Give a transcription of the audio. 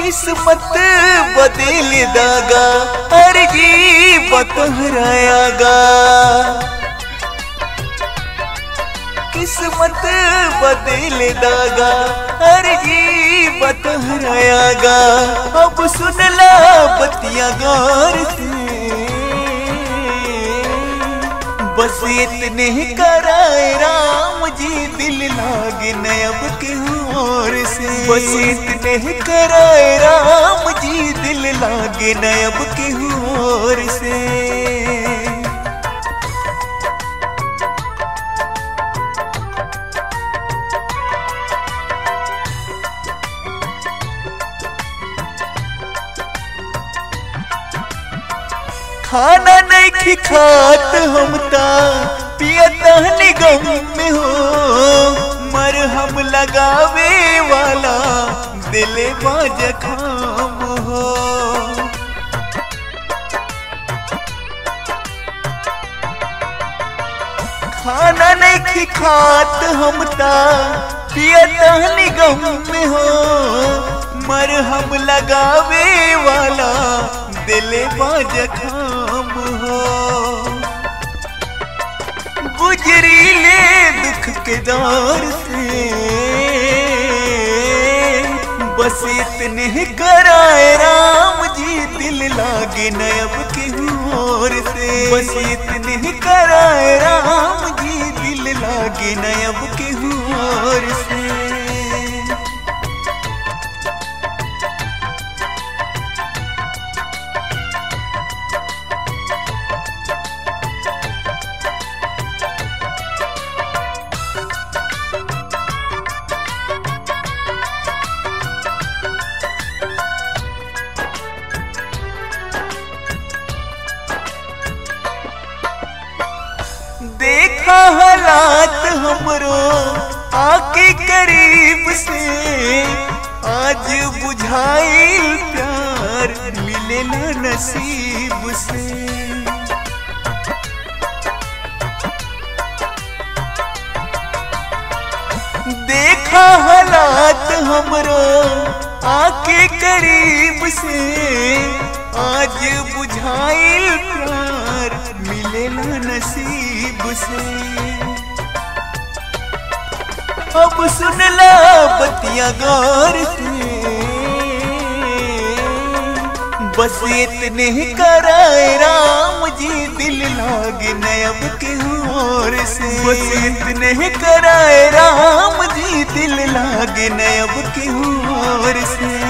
किस्मत बदल दागा हर जी बतहरायागा। किस्मत बदल दागा हर जी बतहरायागा। अब सुनला बतिया गौर से बस इतने कराए राम जी दिल लागे न अब केहू और से। बस इतने कराए राम जी दिल लागे न अब केहू और से। खाना नहीं खात हमता पियता निगम में हो। मरहम लगावे वाला दिले बाजखाम हो। खाना नहीं खात हमता पियता निगम में हो। मरहम लगावे वाला दिले बाजखाम हो। गुजरी ले दुख के दौर से बस इतने कराए राम जी दिल लागे न अब केहू और से। बस इतने कराए राम जी दिल लागे न अब केहू और से। देखा हालात हमरो आके करीब से। आज बुझाइल प्यार मिले न नसीब से। देखा हालात हमरो आके करीब से। आज बुझाइल प्यार मिले न नसीब से। अब सुनला बतिया गौर से बस इतने कराए राम जी दिल लागे न अब केहू और से। बस इतने कराए राम जी दिल लागे न अब केहू और से।